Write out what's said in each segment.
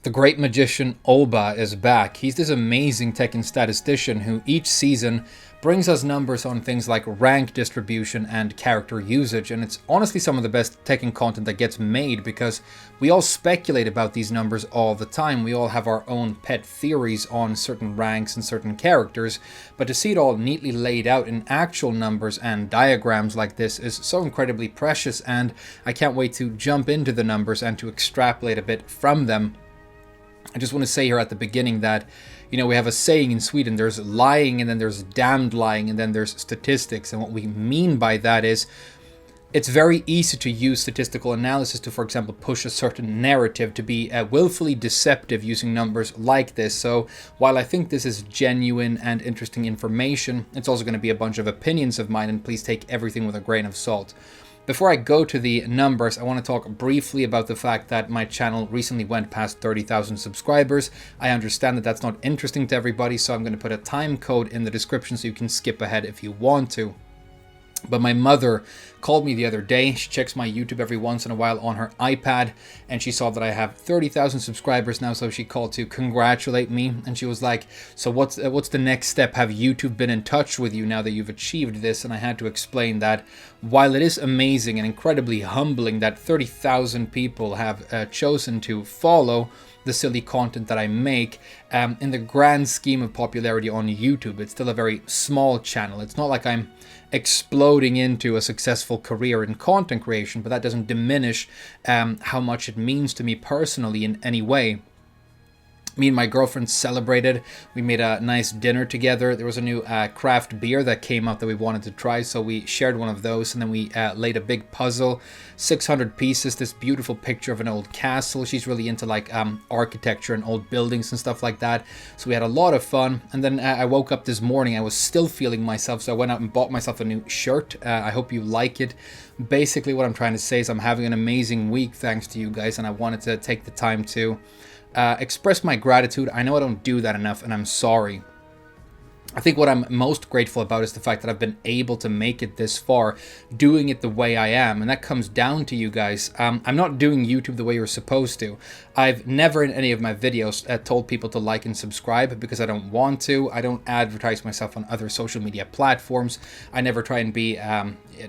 The great magician Olba is back. He's this amazing Tekken statistician who each season brings us numbers on things like rank distribution and character usage, and it's honestly some of the best Tekken content that gets made because we all speculate about these numbers all the time. We all have our own pet theories on certain ranks and certain characters, but to see it all neatly laid out in actual numbers and diagrams like this is so incredibly precious, and I can't wait to jump into the numbers and to extrapolate a bit from them. I just want to say here at the beginning that, we have a saying in Sweden, there's lying and then there's damned lying and then there's statistics. And what we mean by that is it's very easy to use statistical analysis to, for example, push a certain narrative, to be willfully deceptive using numbers like this. So while I think this is genuine and interesting information, it's also going to be a bunch of opinions of mine, and please take everything with a grain of salt. Before I go to the numbers, I want to talk briefly about the fact that my channel recently went past 30,000 subscribers. I understand that that's not interesting to everybody, so I'm going to put a time code in the description so you can skip ahead if you want to. But my mother called me the other day. She checks my YouTube every once in a while on her iPad, and she saw that I have 30,000 subscribers now, so she called to congratulate me, and she was like, so what's the next step? Have YouTube been in touch with you now that you've achieved this? And I had to explain that while it is amazing and incredibly humbling that 30,000 people have chosen to follow the silly content that I make, in the grand scheme of popularity on YouTube, it's still a very small channel. It's not like I'm exploding into a successful career in content creation, but that doesn't diminish how much it means to me personally in any way. Me and my girlfriend celebrated. We made a nice dinner together. There was a new craft beer that came out that we wanted to try, so we shared one of those, and then we laid a big puzzle, 600 pieces, this beautiful picture of an old castle. She's really into like architecture and old buildings and stuff like that, so we had a lot of fun. And then I woke up this morning, I was still feeling myself, so I went out and bought myself a new shirt. I hope you like it. Basically what I'm trying to say is I'm having an amazing week thanks to you guys, and I wanted to take the time to express my gratitude. I know I don't do that enough, and I'm sorry. I think what I'm most grateful about is the fact that I've been able to make it this far, doing it the way I am, and that comes down to you guys. I'm not doing YouTube the way you're supposed to. I've never in any of my videos told people to like and subscribe because I don't want to. I don't advertise myself on other social media platforms. I never try and be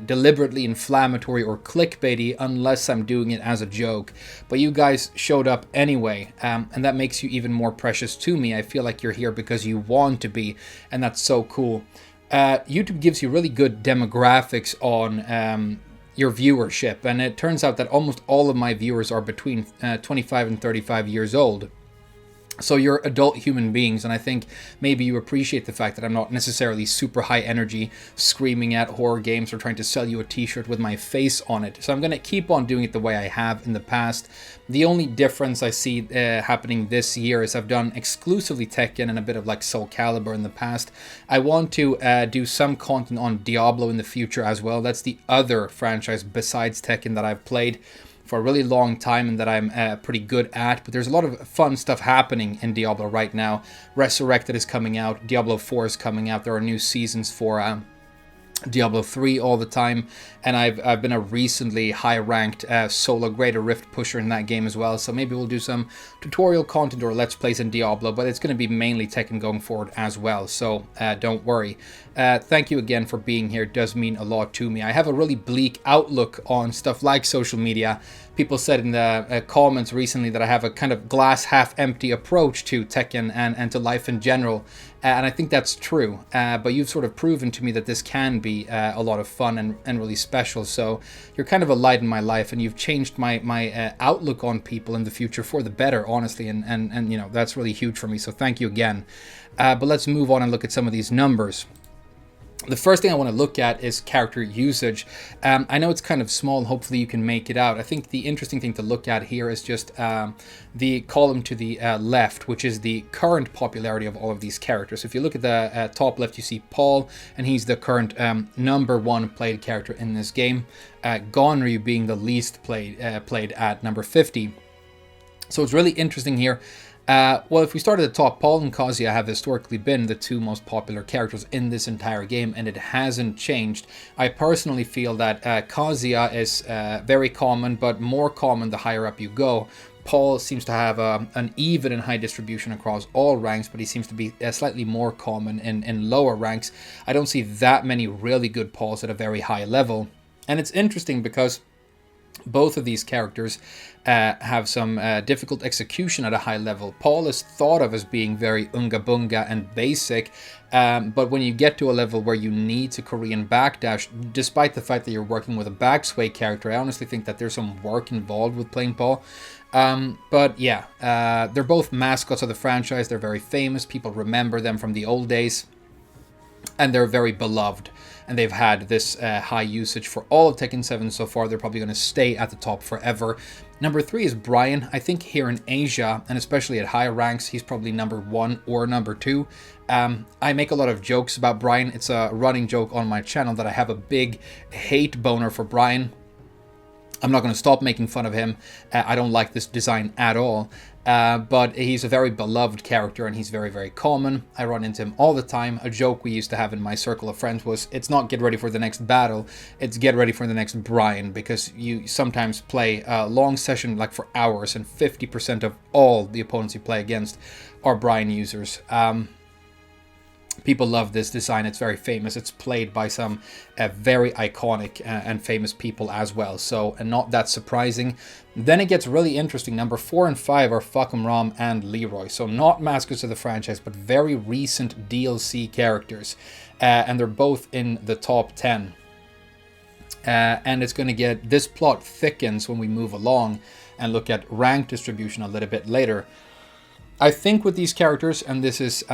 deliberately inflammatory or clickbaity unless I'm doing it as a joke. But you guys showed up anyway, and that makes you even more precious to me. I feel like you're here because you want to be, and that's so cool. YouTube gives you really good demographics on your viewership, and it turns out that almost all of my viewers are between 25 and 35 years old. So you're adult human beings, and I think maybe you appreciate the fact that I'm not necessarily super high energy, screaming at horror games or trying to sell you a t-shirt with my face on it. So I'm going to keep on doing it the way I have in the past. The only difference I see happening this year is I've done exclusively Tekken and a bit of like Soul Calibur in the past. I want to do some content on Diablo in the future as well. That's the other franchise besides Tekken that I've played for a really long time and that I'm pretty good at, but there's a lot of fun stuff happening in Diablo right now. Resurrected is coming out, Diablo 4 is coming out, there are new seasons for Diablo 3 all the time, and I've been a recently high-ranked solo greater rift pusher in that game as well, so maybe we'll do some tutorial content or let's plays in Diablo, but it's going to be mainly Tekken going forward as well, so don't worry. Thank you again for being here. It does mean a lot to me. I have a really bleak outlook on stuff like social media. People said in the comments recently that I have a kind of glass half empty approach to Tekken and to life in general, and I think that's true, but you've sort of proven to me that this can be a lot of fun and really special, so you're kind of a light in my life, and you've changed my outlook on people in the future for the better, honestly, and you know, that's really huge for me, so thank you again. But let's move on and look at some of these numbers. The first thing I want to look at is character usage. I know it's kind of small, hopefully you can make it out. I think the interesting thing to look at here is just the column to the left, which is the current popularity of all of these characters. If you look at the top left, you see Paul, and he's the current #1 played character in this game. Gonryu being the least played at number 50. So it's really interesting here. Well, if we start at the top, Paul and Kazuya have historically been the two most popular characters in this entire game, and it hasn't changed. I personally feel that Kazuya is very common, but more common the higher up you go. Paul seems to have an even and high distribution across all ranks, but he seems to be slightly more common in lower ranks. I don't see that many really good Pauls at a very high level. And it's interesting because both of these characters have some difficult execution at a high level. Paul is thought of as being very unga bunga and basic, but when you get to a level where you need to Korean backdash, despite the fact that you're working with a backsway character, I honestly think that there's some work involved with playing Paul. But yeah, they're both mascots of the franchise. They're very famous. People remember them from the old days, and they're very beloved. And they've had this high usage for all of Tekken 7 so far. They're probably going to stay at the top forever. Number 3 is Brian. I think here in Asia, and especially at higher ranks, he's probably number 1 or number 2. I make a lot of jokes about Brian. It's a running joke on my channel that I have a big hate boner for Brian. I'm not going to stop making fun of him. I don't like this design at all. But he's a very beloved character, and he's very, very common. I run into him all the time. A joke we used to have in my circle of friends was, it's not get ready for the next battle, it's get ready for the next Brian, because you sometimes play a long session like for hours, and 50% of all the opponents you play against are Brian users. People love this design. It's very famous. It's played by some very iconic and famous people as well. So, and not that surprising. Then it gets really interesting. Number 4 and 5 are Fahkumram and Leroy. So not mascots of the franchise, but very recent DLC characters. And they're both in the top 10. And it's going to get, this plot thickens when we move along and look at rank distribution a little bit later. I think with these characters, and this is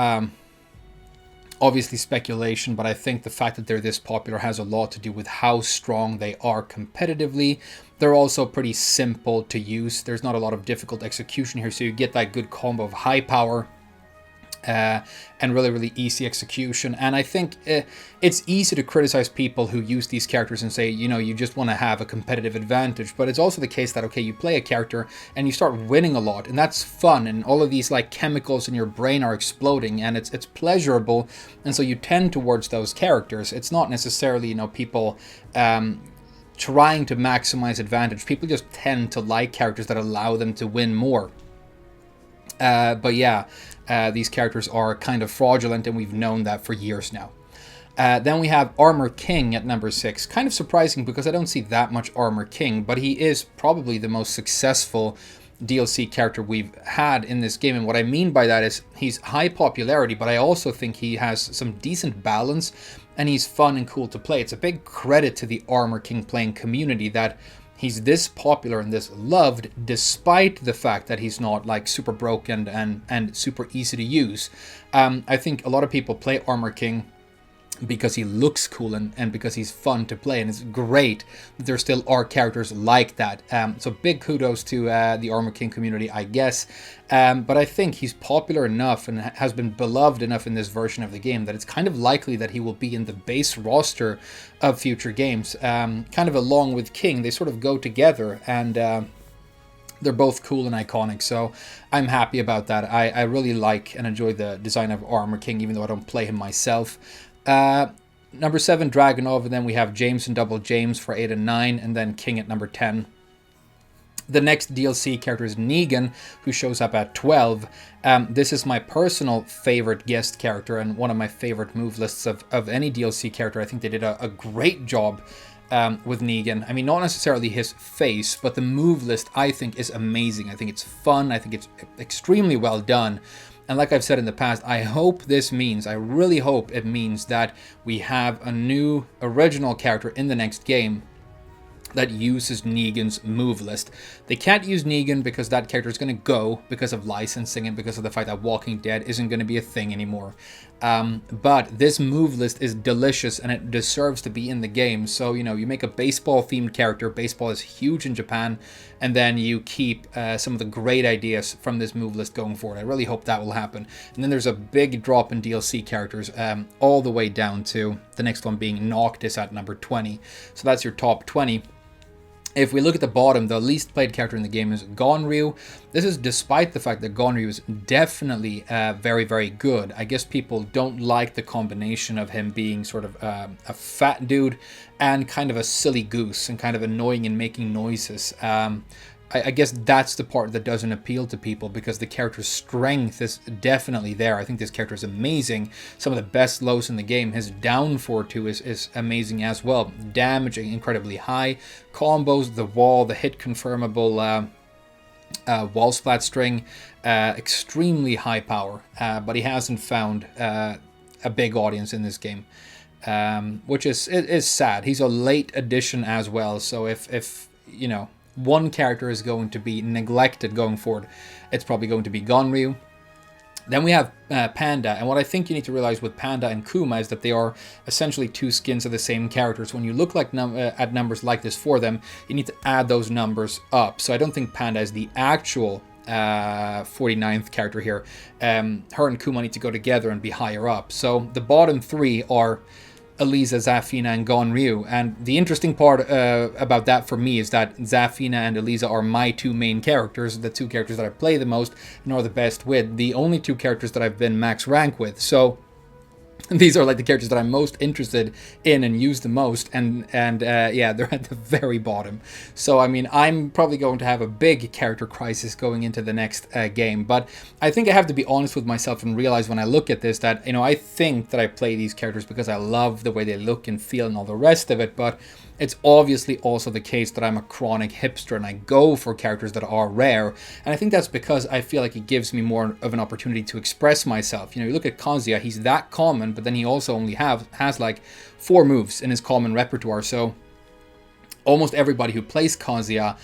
obviously speculation, but I think the fact that they're this popular has a lot to do with how strong they are competitively. They're also pretty simple to use. There's not a lot of difficult execution here, so you get that good combo of high power and really, really easy execution. And I think it's easy to criticize people who use these characters and say, you know, you just want to have a competitive advantage. But it's also the case that, okay, you play a character and you start winning a lot, and that's fun, and all of these like chemicals in your brain are exploding, and it's pleasurable, and so you tend towards those characters. It's not necessarily, you know, people trying to maximize advantage. People just tend to like characters that allow them to win more. But yeah, these characters are kind of fraudulent, and we've known that for years now. Then we have Armor King at number 6. Kind of surprising because I don't see that much Armor King, but he is probably the most successful DLC character we've had in this game. And what I mean by that is he's high popularity, but I also think he has some decent balance, and he's fun and cool to play. It's a big credit to the Armor King playing community that he's this popular and this loved, despite the fact that he's not like super broken and super easy to use. I think a lot of people play Armor King because he looks cool and because he's fun to play, and it's great that there still are characters like that. So big kudos to the Armor King community, I guess. But I think he's popular enough and has been beloved enough in this version of the game that it's kind of likely that he will be in the base roster of future games. Kind of along with King, they sort of go together, and they're both cool and iconic, so I'm happy about that. I really like and enjoy the design of Armor King, even though I don't play him myself. Number 7, Dragunov, and then we have James and Double James for 8 and 9, and then King at number 10. The next DLC character is Negan, who shows up at 12. This is my personal favorite guest character and one of my favorite move lists of any DLC character. I think they did a great job with Negan. I mean, not necessarily his face, but the move list I think is amazing. I think it's fun. I think it's extremely well done. And like I've said in the past, I really hope it means that we have a new original character in the next game that uses Negan's move list. They can't use Negan because that character is going to go because of licensing and because of the fact that Walking Dead isn't going to be a thing anymore. But this move list is delicious and it deserves to be in the game. So, you know, you make a baseball themed character. Baseball is huge in Japan. And then you keep some of the great ideas from this move list going forward. I really hope that will happen. And then there's a big drop in DLC characters all the way down to the next one being Noctis at number 20. So that's your top 20. If we look at the bottom, the least played character in the game is Gonryu. This is despite the fact that Gonryu is definitely very, very good. I guess people don't like the combination of him being sort of a fat dude and kind of a silly goose and kind of annoying and making noises. I guess that's the part that doesn't appeal to people, because the character's strength is definitely there. I think this character is amazing. Some of the best lows in the game. His down 4-2 is amazing as well. Damaging incredibly high. Combos, the wall, the hit confirmable wall splat string, extremely high power. But he hasn't found a big audience in this game, which is sad. He's a late addition as well. So if you know, one character is going to be neglected going forward, it's probably going to be Gonryu. Then we have Panda, and what I think you need to realize with Panda and Kuma is that they are essentially two skins of the same characters. When you look like at numbers like this for them, you need to add those numbers up. So I don't think Panda is the actual 49th character here. Her and Kuma need to go together and be higher up. So the bottom three are Eliza, Zafina, and Gonryu. And the interesting part about that for me is that Zafina and Eliza are my two main characters, the two characters that I play the most and are the best with, the only two characters that I've been max rank with. So these are like the characters that I'm most interested in and use the most, and yeah, they're at the very bottom. So I mean, I'm probably going to have a big character crisis going into the next game. But I think I have to be honest with myself and realize when I look at this that, you know, I think that I play these characters because I love the way they look and feel and all the rest of it. But it's obviously also the case that I'm a chronic hipster and I go for characters that are rare. And I think that's because I feel like it gives me more of an opportunity to express myself. You know, you look at Kazuya, he's that common, but then he also only has like 4 moves in his common repertoire. So almost everybody who plays Kazuya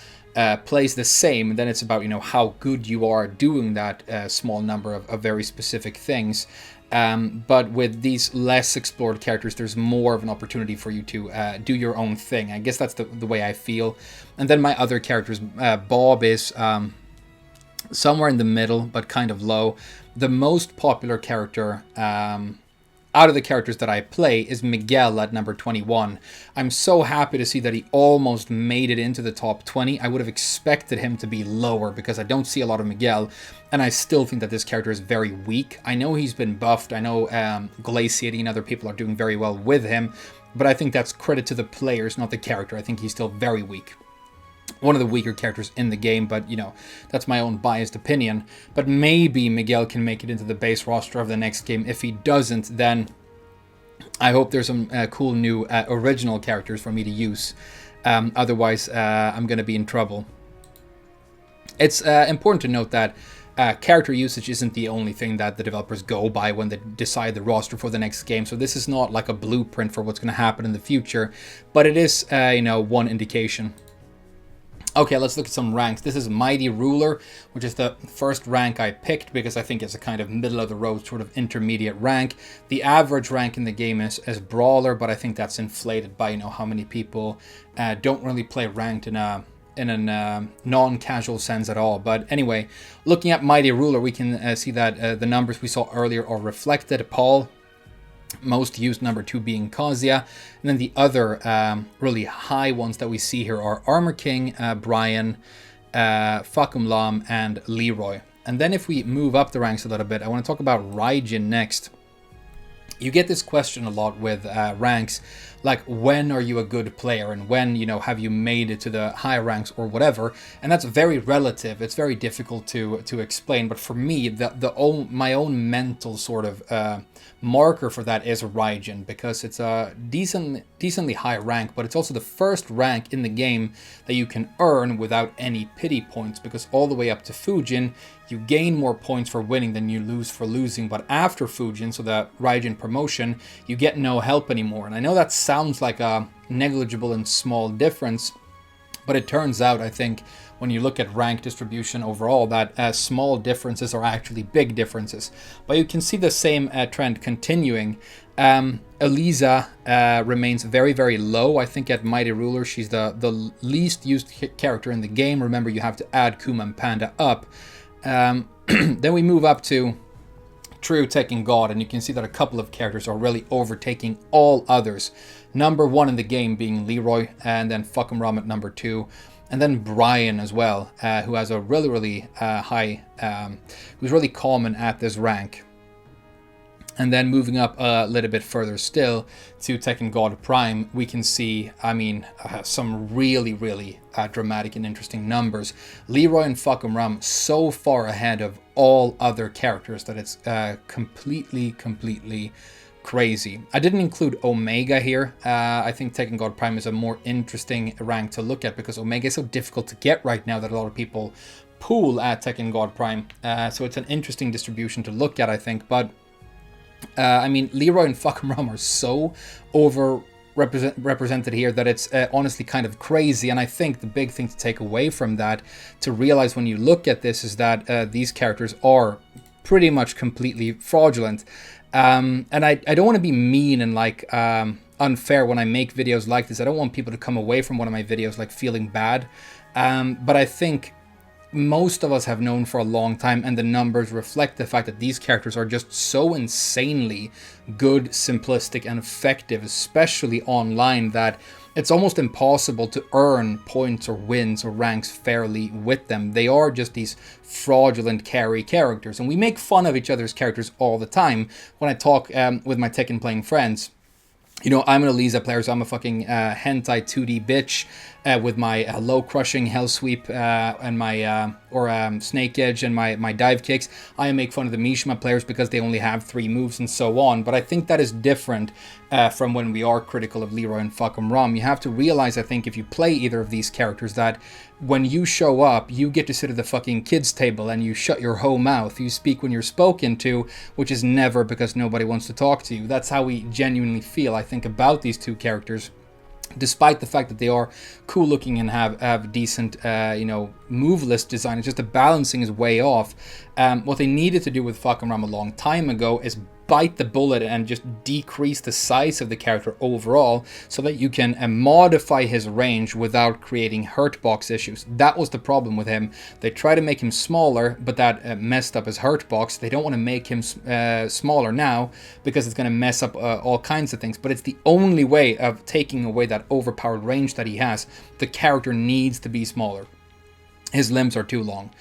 plays the same. And then it's about, you know, how good you are doing that small number of very specific things. But with these less explored characters, there's more of an opportunity for you to do your own thing. I guess that's the way I feel. And then my other characters, Bob is somewhere in the middle, but kind of low. The most popular character out of the characters that I play is Miguel at number 21. I'm so happy to see that he almost made it into the top 20. I would have expected him to be lower because I don't see a lot of Miguel, and I still think that this character is very weak. I know he's been buffed. I know Glaciating and other people are doing very well with him, but I think that's credit to the players, not the character. I think he's still very weak. One of the weaker characters in the game, but, you know, that's my own biased opinion. But maybe Miguel can make it into the base roster of the next game. If he doesn't, then I hope there's some cool new original characters for me to use. Otherwise, I'm going to be in trouble. It's important to note that character usage isn't the only thing that the developers go by when they decide the roster for the next game. So this is not like a blueprint for what's going to happen in the future, but it is, you know, one indication. Okay, let's look at some ranks. This is Mighty Ruler, which is the first rank I picked because I think it's a kind of middle-of-the-road sort of intermediate rank. The average rank in the game is Brawler, but I think that's inflated by, you know, how many people don't really play ranked in a non-casual sense at all. But anyway, looking at Mighty Ruler, we can see that the numbers we saw earlier are reflected. Paul, most used number 2 being Kazuya, and then the other really high ones that we see here are Armor King, Brian, Fahkumram, and Leroy. And then if we move up the ranks a little bit, I want to talk about Raijin next. You get this question a lot with ranks, like when are you a good player and when, you know, have you made it to the high ranks or whatever, and that's very relative. It's very difficult to explain, but for me, my own mental sort of marker for that is Raijin, because it's a decently high rank, but it's also the first rank in the game that you can earn without any pity points, because all the way up to Fujin, you gain more points for winning than you lose for losing, but after Fujin, so the Raijin promotion, you get no help anymore. And I know that sounds like a negligible and small difference, but it turns out, I think, when you look at rank distribution overall, that small differences are actually big differences. But you can see the same trend continuing. Eliza remains very, very low. I think at Mighty Ruler, she's the least used character in the game. Remember, you have to add Kuma and Panda up. Then we move up to True Tekken God, and you can see that a couple of characters are really overtaking all others. Number 1 in the game being Leroy, and then Fahkumram at number 2. And then Brian as well, who has a really, really high, who's really common at this rank. And then moving up a little bit further still to Tekken God Prime, we can see, I mean, some really, really dramatic and interesting numbers. Leroy and Fahkumram so far ahead of all other characters that it's completely crazy. I didn't include Omega here. I think Tekken God Prime is a more interesting rank to look at because Omega is so difficult to get right now that a lot of people pool at Tekken God Prime. So it's an interesting distribution to look at, I think. But I mean, Leroy and Fahkumram are so represented here that it's honestly kind of crazy. And I think the big thing to take away from that, to realize when you look at this, is that these characters are pretty much completely fraudulent. And I don't want to be mean and like unfair when I make videos like this. I don't want people to come away from one of my videos like feeling bad. But I think most of us have known for a long time, and the numbers reflect the fact that these characters are just so insanely good, simplistic, and effective, especially online, that it's almost impossible to earn points or wins or ranks fairly with them. They are just these fraudulent carry characters, and we make fun of each other's characters all the time. When I talk with my Tekken playing friends, you know, I'm an Elisa player, so I'm a fucking hentai 2D bitch with my low crushing hell sweep and my snake edge and my dive kicks. I make fun of the Mishima players because they only have 3 moves and so on. But I think that is different from when we are critical of Leroy and Fahkumram. You have to realize, I think, if you play either of these characters, that when you show up, you get to sit at the fucking kids' table and you shut your whole mouth. You speak when you're spoken to, which is never because nobody wants to talk to you. That's how we genuinely feel, I think, about these two characters. Despite the fact that they are cool looking and have decent, you know, move list design, it's just the balancing is way off. What they needed to do with Fahkumram a long time ago is bite the bullet and just decrease the size of the character overall so that you can modify his range without creating hurtbox issues. That was the problem with him. They try to make him smaller, but that messed up his hurtbox. They don't want to make him smaller now because it's going to mess up all kinds of things, but it's the only way of taking away that overpowered range that he has. The character needs to be smaller. His limbs are too long.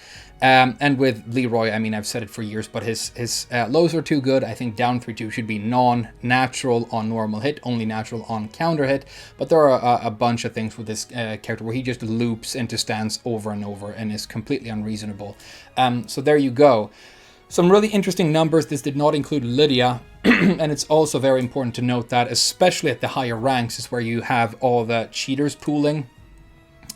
And with Leroy, I mean, I've said it for years, but his lows are too good. I think down 3-2 should be non-natural on normal hit, only natural on counter hit. But there are a bunch of things with this character where he just loops into stands over and over and is completely unreasonable. So there you go. Some really interesting numbers. This did not include Lydia. And it's also very important to note that, especially at the higher ranks, is where you have all the cheaters pooling.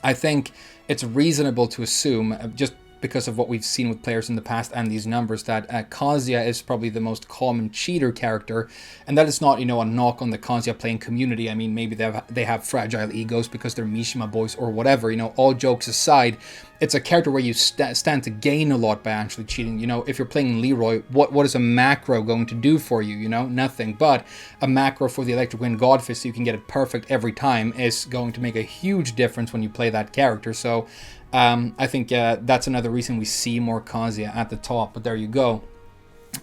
I think it's reasonable to assume, just because of what we've seen with players in the past and these numbers, that Kazuya is probably the most common cheater character. And that is not, you know, a knock on the Kazuya playing community. I mean, maybe they have fragile egos because they're Mishima boys or whatever. You know, all jokes aside, it's a character where you stand to gain a lot by actually cheating. You know, if you're playing Leroy, what is a macro going to do for you? You know, nothing. But a macro for the Electric Wind Godfist, so you can get it perfect every time, is going to make a huge difference when you play that character. So I think that's another reason we see more Kazuya at the top, but there you go.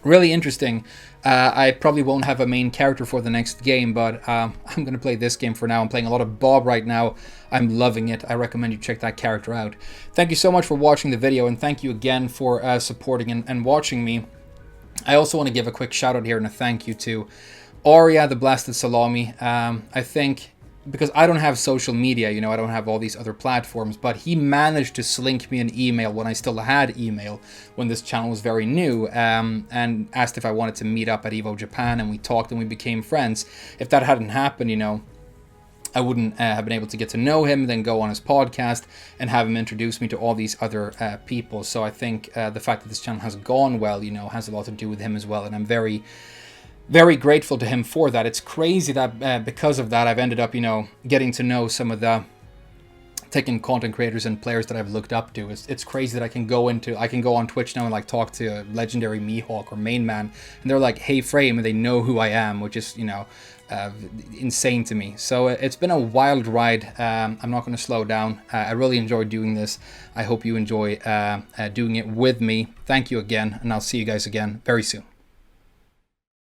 Really interesting. I probably won't have a main character for the next game, but I'm going to play this game for now. I'm playing a lot of Bob right now. I'm loving it. I recommend you check that character out. Thank you so much for watching the video, and thank you again for supporting and watching me. I also want to give a quick shout out here and a thank you to Arya the Blasted Salami. I think, because I don't have social media, you know, I don't have all these other platforms, but he managed to slink me an email when I still had email, when this channel was very new, and asked if I wanted to meet up at EVO Japan, and we talked and we became friends. If that hadn't happened, you know, I wouldn't have been able to get to know him, then go on his podcast and have him introduce me to all these other people. So I think the fact that this channel has gone well, you know, has a lot to do with him as well, and I'm very grateful to him for that. It's crazy that because of that, I've ended up, you know, getting to know some of the Tekken content creators and players that I've looked up to. It's crazy that I can go on Twitch now and like talk to a legendary Mihawk or Main Man, and they're like, "Hey Frame," and they know who I am, which is, you know, insane to me. So it's been a wild ride. I'm not going to slow down. I really enjoyed doing this. I hope you enjoy doing it with me. Thank you again, and I'll see you guys again very soon.